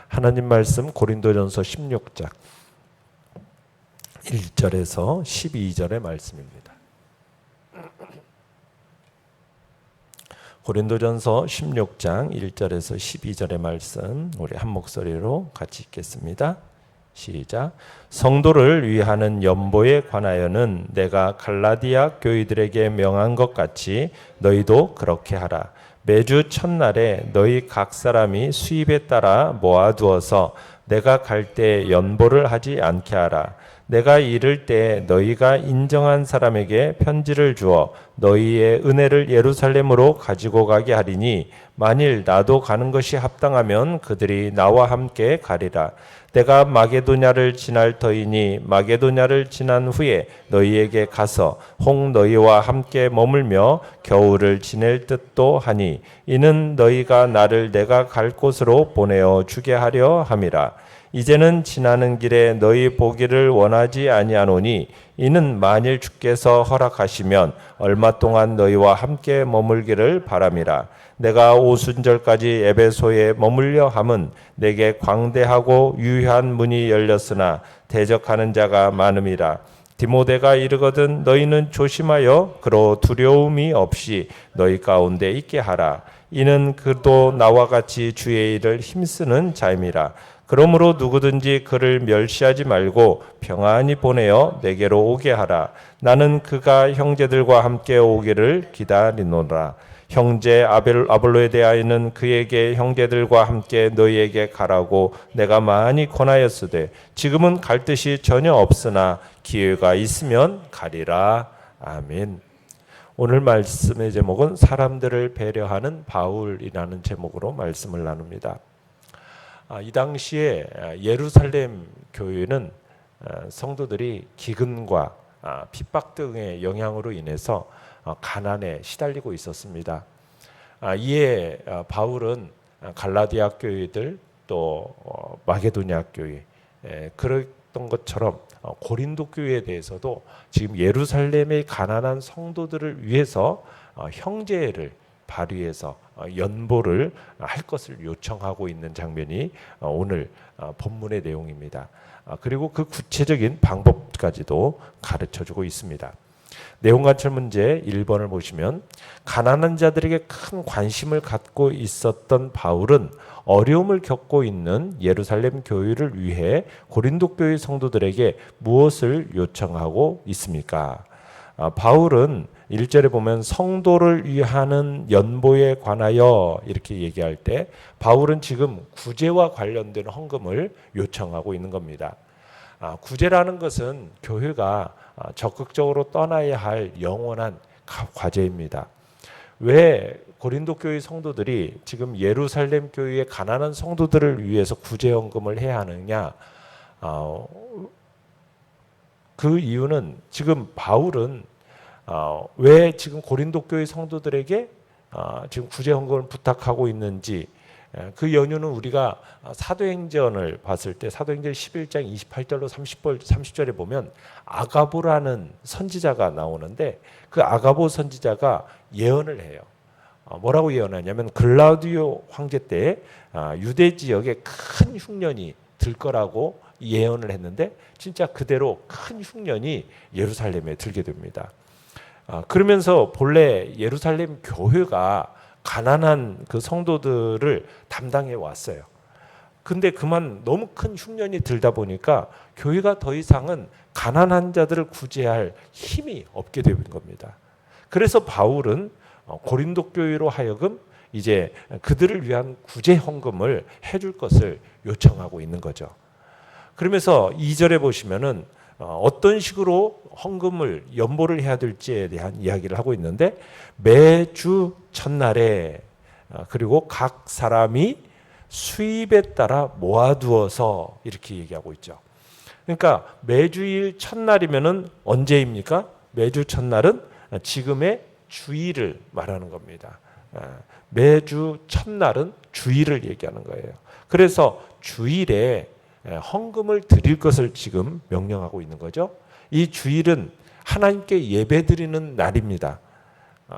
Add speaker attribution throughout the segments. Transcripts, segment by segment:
Speaker 1: 하나님 말씀 고린도전서 16장 1절에서 12절의 말씀입니다. 고린도전서 16장 1절에서 12절의 말씀 우리 한 목소리로 같이 읽겠습니다. 시작. 성도를 위하는 연보에 관하여는 내가 갈라디아 교회들에게 명한 것 같이 너희도 그렇게 하라. 매주 첫날에 너희 각 사람이 수입에 따라 모아두어서 내가 갈 때 연보를 하지 않게 하라. 내가 이를 때 너희가 인정한 사람에게 편지를 주어 너희의 은혜를 예루살렘으로 가지고 가게 하리니 만일 나도 가는 것이 합당하면 그들이 나와 함께 가리라. 내가 마게도냐를 지날 터이니 마게도냐를 지난 후에 너희에게 가서 혹 너희와 함께 머물며 겨울을 지낼 듯도 하니 이는 너희가 나를 내가 갈 곳으로 보내어 주게 하려 함이라. 이제는 지나는 길에 너희 보기를 원하지 아니하노니 이는 만일 주께서 허락하시면 얼마 동안 너희와 함께 머물기를 바람이라. 내가 오순절까지 에베소에 머물려 함은 내게 광대하고 유효한 문이 열렸으나 대적하는 자가 많음이라. 디모데가 이르거든 너희는 조심하여 그로 두려움이 없이 너희 가운데 있게 하라. 이는 그도 나와 같이 주의 일을 힘쓰는 자임이라. 그러므로 누구든지 그를 멸시하지 말고 평안히 보내어 내게로 오게 하라. 나는 그가 형제들과 함께 오기를 기다리노라. 형제 아볼로에 대하여는 그에게 형제들과 함께 너희에게 가라고 내가 많이 권하였으되 지금은 갈 뜻이 전혀 없으나 기회가 있으면 가리라. 아멘. 오늘 말씀의 제목은 사람들을 배려하는 바울이라는 제목으로 말씀을 나눕니다. 이 당시에 예루살렘 교회는 성도들이 기근과 핍박 등의 영향으로 인해서 가난에 시달리고 있었습니다. 이에 바울은 갈라디아 교회들 또 마게도냐 교회 그랬던 것처럼 고린도 교회에 대해서도 지금 예루살렘의 가난한 성도들을 위해서 형제를 발휘해서 연보를 할 것을 요청하고 있는 장면이 오늘 본문의 내용입니다. 그리고 그 구체적인 방법까지도 가르쳐주고 있습니다. 내용관찰 문제 1번을 보시면 가난한 자들에게 큰 관심을 갖고 있었던 바울은 어려움을 겪고 있는 예루살렘 교회를 위해 고린도 교회 성도들에게 무엇을 요청하고 있습니까? 바울은 1절에 보면 성도를 위하는 연보에 관하여 이렇게 얘기할 때 바울은 지금 구제와 관련된 헌금을 요청하고 있는 겁니다. 구제라는 것은 교회가 적극적으로 떠나야 할 영원한 과제입니다. 왜 고린도 교회 성도들이 지금 예루살렘 교회의 가난한 성도들을 위해서 구제 헌금을 해야 하느냐? 그 이유는 지금 바울은 왜 지금 고린도 교회 성도들에게 지금 구제 헌금을 부탁하고 있는지 그 연유는 우리가 사도행전을 봤을 때 사도행전 11장 28절로 30절에 보면 아가보라는 선지자가 나오는데 그 아가보 선지자가 예언을 해요. 뭐라고 예언하냐면 글라우디오 황제 때 유대 지역에 큰 흉년이 들 거라고 예언을 했는데 진짜 그대로 큰 흉년이 예루살렘에 들게 됩니다. 그러면서 본래 예루살렘 교회가 가난한 그 성도들을 담당해 왔어요. 근데 그만 너무 큰 흉년이 들다 보니까 교회가 더 이상은 가난한 자들을 구제할 힘이 없게 되는 겁니다. 그래서 바울은 고린도 교회로 하여금 이제 그들을 위한 구제 헌금을 해줄 것을 요청하고 있는 거죠. 그러면서 2절에 보시면은 어떤 식으로 헌금을 연보를 해야 될지에 대한 이야기를 하고 있는데 매주 첫날에 그리고 각 사람이 수입에 따라 모아두어서 이렇게 얘기하고 있죠. 그러니까 매주일 첫날이면은 언제입니까? 매주 첫날은 지금의 주일을 말하는 겁니다. 매주 첫날은 주일을 얘기하는 거예요. 그래서 주일에 헌금을 드릴 것을 지금 명령하고 있는 거죠. 이 주일은 하나님께 예배드리는 날입니다.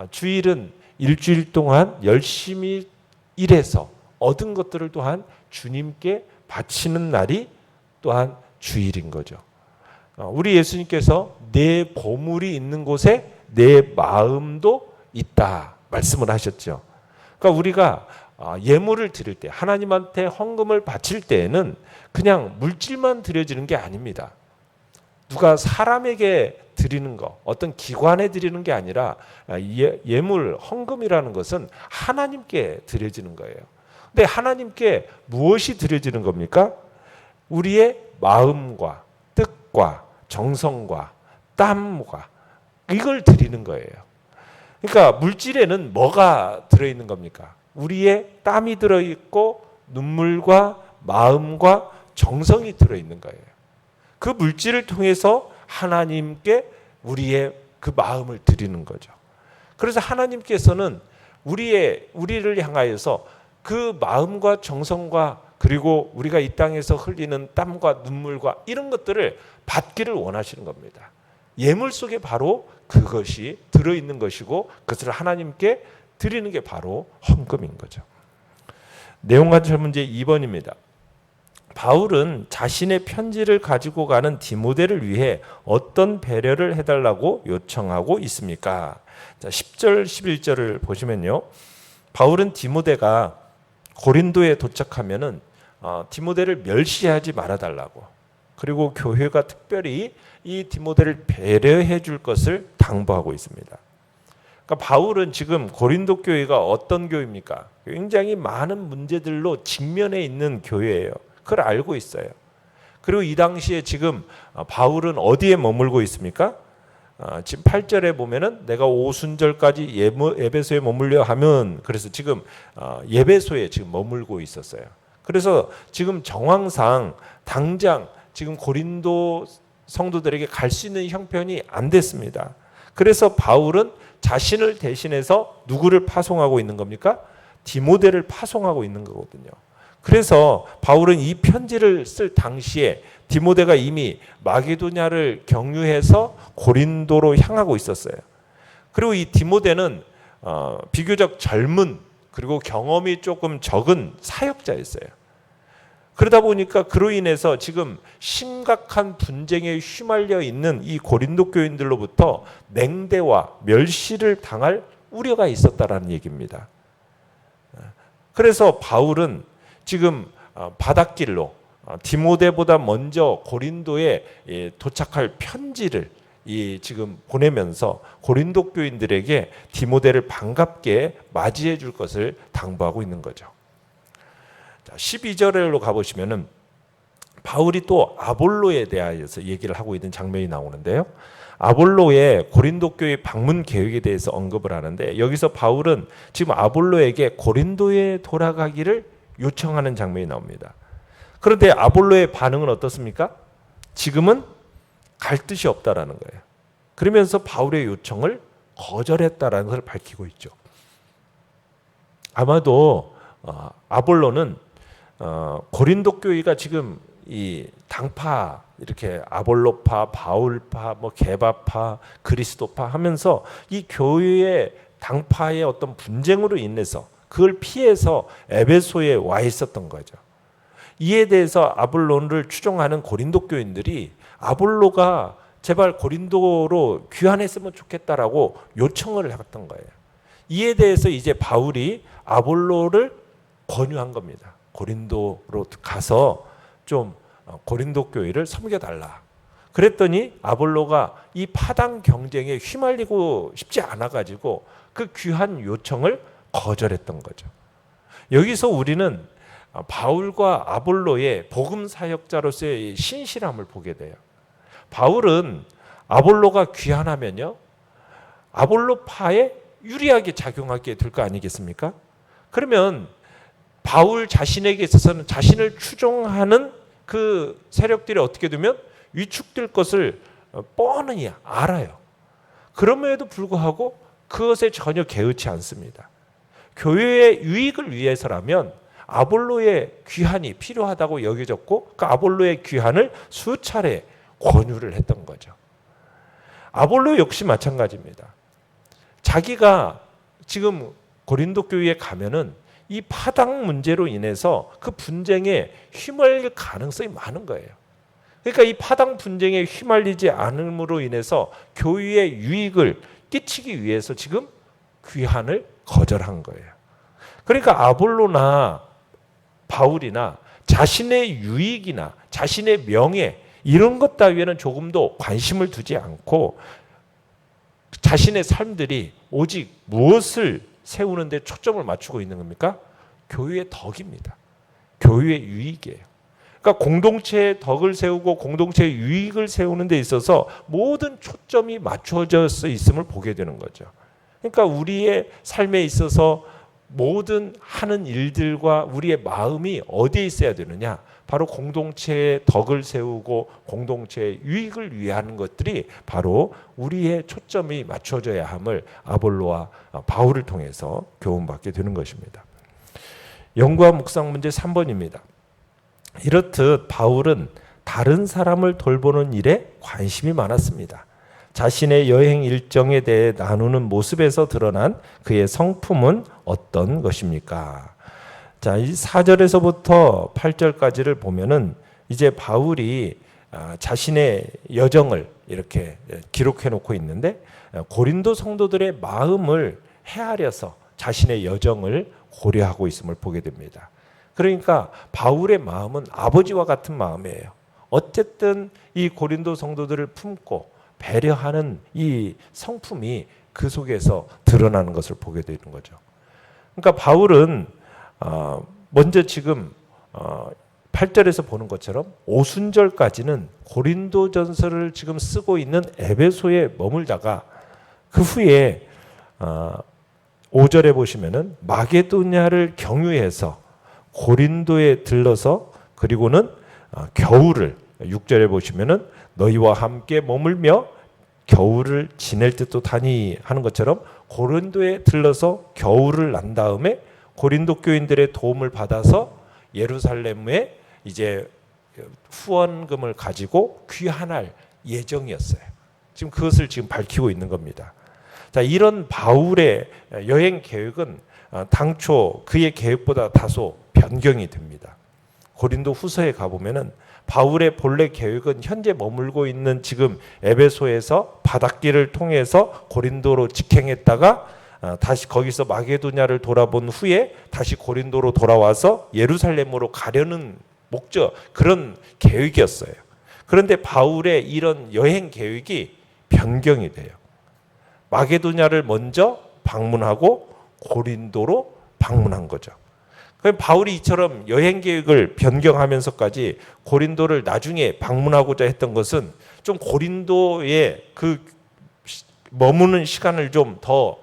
Speaker 1: 주일은 일주일 동안 열심히 일해서 얻은 것들을 또한 주님께 바치는 날이 또한 주일인 거죠. 우리 예수님께서 내 보물이 있는 곳에 내 마음도 있다 말씀을 하셨죠. 그러니까 우리가 예물을 드릴 때, 하나님한테 헌금을 바칠 때에는 그냥 물질만 드려지는 게 아닙니다. 누가 사람에게 드리는 거, 어떤 기관에 드리는 게 아니라 예물, 헌금이라는 것은 하나님께 드려지는 거예요. 근데 하나님께 무엇이 드려지는 겁니까? 우리의 마음과 뜻과 정성과 땀과 이걸 드리는 거예요. 그러니까 물질에는 뭐가 들어있는 겁니까? 우리의 땀이 들어있고 눈물과 마음과 정성이 들어있는 거예요. 그 물질을 통해서 하나님께 우리의 그 마음을 드리는 거죠. 그래서 하나님께서는 우리를 향하여서 그 마음과 정성과 그리고 우리가 이 땅에서 흘리는 땀과 눈물과 이런 것들을 받기를 원하시는 겁니다. 예물 속에 바로 그것이 들어있는 것이고 그것을 하나님께 드리는 게 바로 헌금인 거죠. 내용 관찰 문제 2번입니다. 바울은 자신의 편지를 가지고 가는 디모데를 위해 어떤 배려를 해달라고 요청하고 있습니까? 자, 10절, 11절을 보시면요. 바울은 디모데가 고린도에 도착하면은 디모데를 멸시하지 말아달라고, 그리고 교회가 특별히 이 디모데를 배려해 줄 것을 당부하고 있습니다. 그러니까 바울은 지금 고린도 교회가 어떤 교회입니까? 굉장히 많은 문제들로 직면해 있는 교회예요. 그걸 알고 있어요. 그리고 이 당시에 지금 바울은 어디에 머물고 있습니까? 지금 8절에 보면은 내가 오순절까지 에베소에 머물려 하면, 그래서 지금 에베소에 지금 머물고 있었어요. 그래서 지금 정황상 당장 지금 고린도 성도들에게 갈 수 있는 형편이 안 됐습니다. 그래서 바울은 자신을 대신해서 누구를 파송하고 있는 겁니까? 디모데를 파송하고 있는 거거든요. 그래서 바울은 이 편지를 쓸 당시에 디모데가 이미 마게도냐를 경유해서 고린도로 향하고 있었어요. 그리고 이 디모데는 비교적 젊은, 그리고 경험이 조금 적은 사역자였어요. 그러다 보니까 그로 인해서 지금 심각한 분쟁에 휘말려 있는 이 고린도 교인들로부터 냉대와 멸시를 당할 우려가 있었다라는 얘기입니다. 그래서 바울은 지금 바닷길로 디모데보다 먼저 고린도에 도착할 편지를 지금 보내면서 고린도 교인들에게 디모데를 반갑게 맞이해 줄 것을 당부하고 있는 거죠. 12절로 가보시면은 바울이 또 아볼로에 대하여서 얘기를 하고 있는 장면이 나오는데요. 아볼로의 고린도 교회 방문 계획에 대해서 언급을 하는데, 여기서 바울은 지금 아볼로에게 고린도에 돌아가기를 요청하는 장면이 나옵니다. 그런데 아볼로의 반응은 어떻습니까? 지금은 갈 뜻이 없다라는 거예요. 그러면서 바울의 요청을 거절했다라는 것을 밝히고 있죠. 아마도 아볼로는 고린도 교회가 지금 이 당파, 이렇게 아볼로파, 바울파, 뭐 게바파, 그리스도파 하면서 이 교회의 당파의 어떤 분쟁으로 인해서 그걸 피해서 에베소에 와 있었던 거죠. 이에 대해서 아볼로를 추종하는 고린도 교인들이 아볼로가 제발 고린도로 귀환했으면 좋겠다라고 요청을 했던 거예요. 이에 대해서 이제 바울이 아볼로를 권유한 겁니다. 고린도로 가서 좀 고린도 교회를 섬겨달라. 그랬더니 아볼로가 이 파당 경쟁에 휘말리고 싶지 않아가지고 그 귀한 요청을 거절했던 거죠. 여기서 우리는 바울과 아볼로의 복음 사역자로서의 신실함을 보게 돼요. 바울은 아볼로가 귀환하면요, 아볼로파에 유리하게 작용하게 될 거 아니겠습니까? 그러면 바울 자신에게 있어서는 자신을 추종하는 그 세력들이 어떻게 되면 위축될 것을 뻔히 알아요. 그럼에도 불구하고 그것에 전혀 개의치 않습니다. 교회의 유익을 위해서라면 아볼로의 귀환이 필요하다고 여겨졌고 그 아볼로의 귀환을 수차례 권유를 했던 거죠. 아볼로 역시 마찬가지입니다. 자기가 지금 고린도 교회에 가면은 이 파당 문제로 인해서 그 분쟁에 휘말릴 가능성이 많은 거예요. 그러니까 이 파당 분쟁에 휘말리지 않음으로 인해서 교회의 유익을 끼치기 위해서 지금 귀환을 거절한 거예요. 그러니까 아볼로나 바울이나 자신의 유익이나 자신의 명예 이런 것 따위에는 조금도 관심을 두지 않고 자신의 삶들이 오직 무엇을 세우는 데 초점을 맞추고 있는 겁니까? 교회의 덕입니다. 교회의 유익이에요. 그러니까 공동체의 덕을 세우고 공동체의 유익을 세우는 데 있어서 모든 초점이 맞춰져 있음을 보게 되는 거죠. 그러니까 우리의 삶에 있어서 모든 하는 일들과 우리의 마음이 어디에 있어야 되느냐? 바로 공동체의 덕을 세우고 공동체의 유익을 위하는 것들이 바로 우리의 초점이 맞춰져야 함을 아볼로와 바울을 통해서 교훈받게 되는 것입니다. 연구와 묵상 문제 3번입니다. 이렇듯 바울은 다른 사람을 돌보는 일에 관심이 많았습니다. 자신의 여행 일정에 대해 나누는 모습에서 드러난 그의 성품은 어떤 것입니까? 자, 이 4절에서부터 8절까지를 보면은 이제 바울이 자신의 여정을 이렇게 기록해 놓고 있는데 고린도 성도들의 마음을 헤아려서 자신의 여정을 고려하고 있음을 보게 됩니다. 그러니까 바울의 마음은 아버지와 같은 마음이에요. 어쨌든 이 고린도 성도들을 품고 배려하는 이 성품이 그 속에서 드러나는 것을 보게 되는 거죠. 그러니까 바울은 먼저 지금 8절에서 보는 것처럼 오순절까지는 고린도전서를 지금 쓰고 있는 에베소에 머물다가 그 후에 5절에 보시면은 마게도냐를 경유해서 고린도에 들러서 그리고는 겨울을 6절에 보시면은 너희와 함께 머물며 겨울을 지낼 듯도 다니 하는 것처럼 고린도에 들러서 겨울을 난 다음에 고린도 교인들의 도움을 받아서 예루살렘에 이제 후원금을 가지고 귀환할 예정이었어요. 지금 그것을 지금 밝히고 있는 겁니다. 자, 이런 바울의 여행 계획은 당초 그의 계획보다 다소 변경이 됩니다. 고린도 후서에 가보면은 바울의 본래 계획은 현재 머물고 있는 지금 에베소에서 바닷길을 통해서 고린도로 직행했다가 다시 거기서 마게도냐를 돌아본 후에 다시 고린도로 돌아와서 예루살렘으로 가려는 목적, 그런 계획이었어요. 그런데 바울의 이런 여행 계획이 변경이 돼요. 마게도냐를 먼저 방문하고 고린도로 방문한 거죠. 바울이 이처럼 여행 계획을 변경하면서까지 고린도를 나중에 방문하고자 했던 것은 좀 고린도에 그 머무는 시간을 좀 더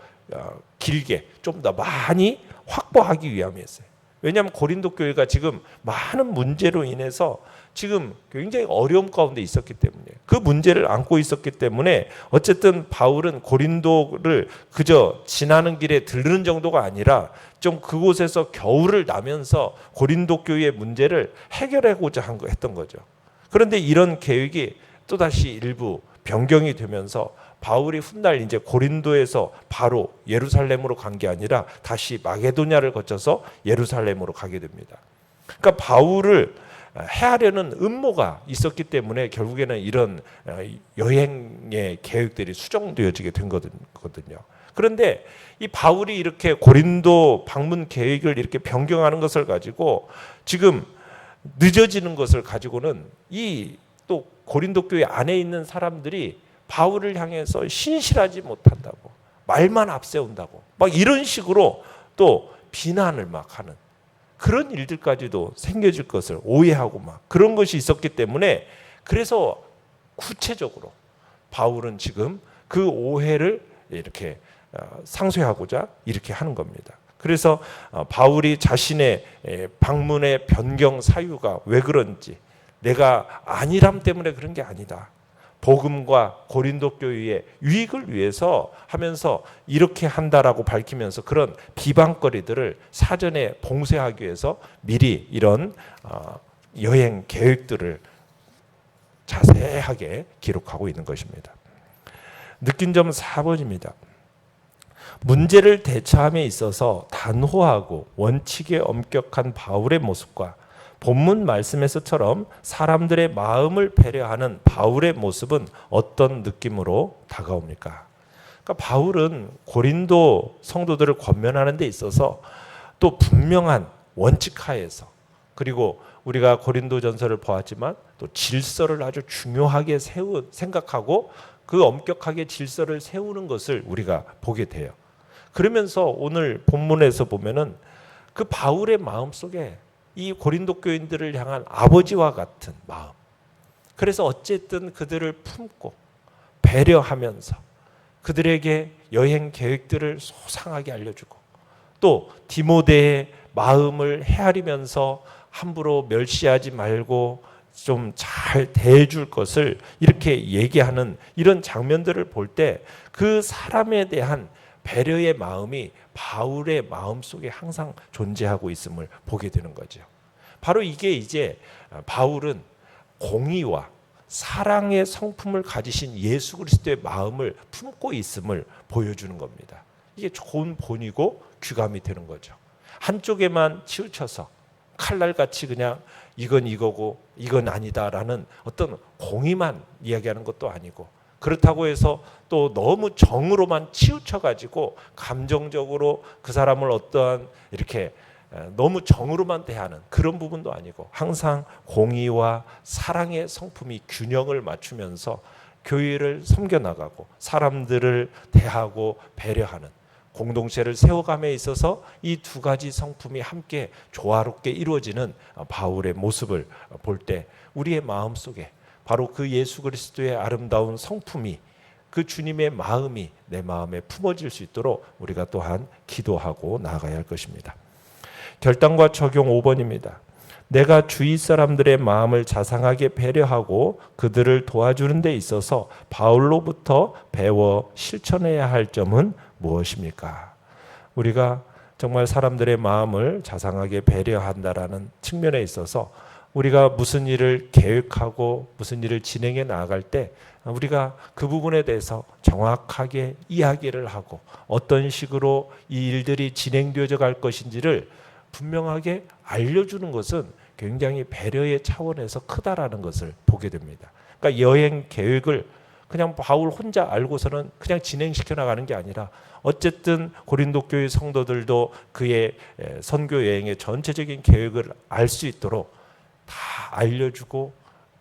Speaker 1: 길게, 좀 더 많이 확보하기 위함이었어요. 왜냐하면 고린도 교회가 지금 많은 문제로 인해서 지금 굉장히 어려움 가운데 있었기 때문에, 그 문제를 안고 있었기 때문에 어쨌든 바울은 고린도를 그저 지나는 길에 들르는 정도가 아니라 좀 그곳에서 겨울을 나면서 고린도 교회의 문제를 해결하고자 했던 거죠. 그런데 이런 계획이 또다시 일부 변경이 되면서 바울이 훗날 이제 고린도에서 바로 예루살렘으로 간 게 아니라 다시 마게도냐를 거쳐서 예루살렘으로 가게 됩니다. 그러니까 바울을 해하려는 음모가 있었기 때문에 결국에는 이런 여행의 계획들이 수정되어지게 된 거거든요. 그런데 이 바울이 이렇게 고린도 방문 계획을 이렇게 변경하는 것을 가지고 지금 늦어지는 것을 가지고는 이 또 고린도 교회 안에 있는 사람들이 바울을 향해서 신실하지 못한다고, 말만 앞세운다고, 막 이런 식으로 또 비난을 막 하는 그런 일들까지도 생겨질 것을 오해하고 막 그런 것이 있었기 때문에, 그래서 구체적으로 바울은 지금 그 오해를 이렇게 상쇄하고자 이렇게 하는 겁니다. 그래서 바울이 자신의 방문의 변경 사유가 왜 그런지, 내가 안일함 때문에 그런 게 아니다, 복음과 고린도 교회의 유익을 위해서 하면서 이렇게 한다라고 밝히면서 그런 비방거리들을 사전에 봉쇄하기 위해서 미리 이런 여행 계획들을 자세하게 기록하고 있는 것입니다. 느낀 점 4번입니다. 문제를 대처함에 있어서 단호하고 원칙에 엄격한 바울의 모습과 본문 말씀에서처럼 사람들의 마음을 배려하는 바울의 모습은 어떤 느낌으로 다가옵니까? 그러니까 바울은 고린도 성도들을 권면하는 데 있어서 또 분명한 원칙 하에서, 그리고 우리가 고린도전서를 보았지만 또 질서를 아주 중요하게 생각하고 그 엄격하게 질서를 세우는 것을 우리가 보게 돼요. 그러면서 오늘 본문에서 보면은 그 바울의 마음 속에 이 고린도 교인들을 향한 아버지와 같은 마음, 그래서 어쨌든 그들을 품고 배려하면서 그들에게 여행 계획들을 소상하게 알려주고, 또 디모데의 마음을 헤아리면서 함부로 멸시하지 말고 좀 잘 대해줄 것을 이렇게 얘기하는 이런 장면들을 볼 때 그 사람에 대한 배려의 마음이 바울의 마음 속에 항상 존재하고 있음을 보게 되는 거죠. 바로 이게 이제 바울은 공의와 사랑의 성품을 가지신 예수 그리스도의 마음을 품고 있음을 보여주는 겁니다. 이게 좋은 본이고 귀감이 되는 거죠. 한쪽에만 치우쳐서 칼날같이 그냥 이건 이거고 이건 아니다라는 어떤 공의만 이야기하는 것도 아니고, 그렇다고 해서 또 너무 정으로만 치우쳐가지고 감정적으로 그 사람을 어떠한 이렇게 너무 정으로만 대하는 그런 부분도 아니고, 항상 공의와 사랑의 성품이 균형을 맞추면서 교회를 섬겨나가고 사람들을 대하고 배려하는 공동체를 세워감에 있어서 이 두 가지 성품이 함께 조화롭게 이루어지는 바울의 모습을 볼 때 우리의 마음속에 바로 그 예수 그리스도의 아름다운 성품이, 그 주님의 마음이 내 마음에 품어질 수 있도록 우리가 또한 기도하고 나아가야 할 것입니다. 결단과 적용 5번입니다. 내가 주위 사람들의 마음을 자상하게 배려하고 그들을 도와주는 데 있어서 바울로부터 배워 실천해야 할 점은 무엇입니까? 우리가 정말 사람들의 마음을 자상하게 배려한다라는 측면에 있어서 우리가 무슨 일을 계획하고 무슨 일을 진행해 나아갈 때 우리가 그 부분에 대해서 정확하게 이야기를 하고 어떤 식으로 이 일들이 진행되어져 갈 것인지를 분명하게 알려주는 것은 굉장히 배려의 차원에서 크다라는 것을 보게 됩니다. 그러니까 여행 계획을 그냥 바울 혼자 알고서는 그냥 진행시켜 나가는 게 아니라, 어쨌든 고린도 교회 성도들도 그의 선교 여행의 전체적인 계획을 알 수 있도록 다 알려주고,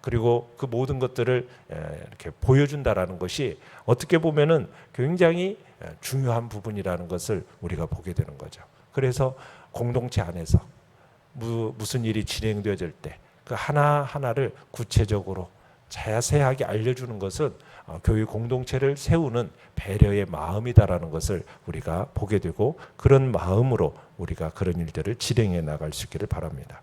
Speaker 1: 그리고 그 모든 것들을 이렇게 보여준다라는 것이 어떻게 보면은 굉장히 중요한 부분이라는 것을 우리가 보게 되는 거죠. 그래서 공동체 안에서 무슨 일이 진행되어질 때 그 하나하나를 구체적으로 자세하게 알려주는 것은 교회 공동체를 세우는 배려의 마음이다라는 것을 우리가 보게 되고, 그런 마음으로 우리가 그런 일들을 진행해 나갈 수 있기를 바랍니다.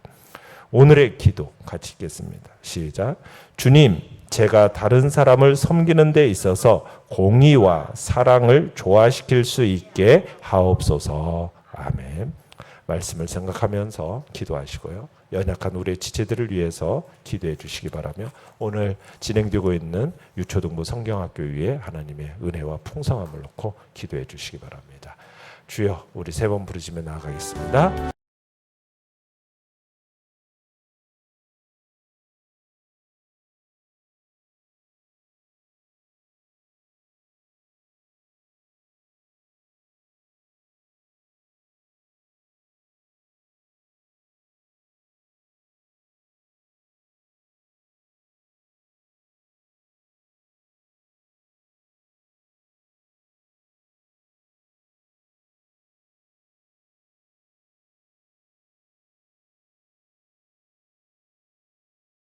Speaker 1: 오늘의 기도 같이 읽겠습니다. 시작. 주님, 제가 다른 사람을 섬기는 데 있어서 공의와 사랑을 조화시킬 수 있게 하옵소서. 아멘. 말씀을 생각하면서 기도하시고요. 연약한 우리의 지체들을 위해서 기도해 주시기 바라며, 오늘 진행되고 있는 유초등부 성경학교 위에 하나님의 은혜와 풍성함을 놓고 기도해 주시기 바랍니다. 주여, 우리 세 번 부르짖며 나아가겠습니다.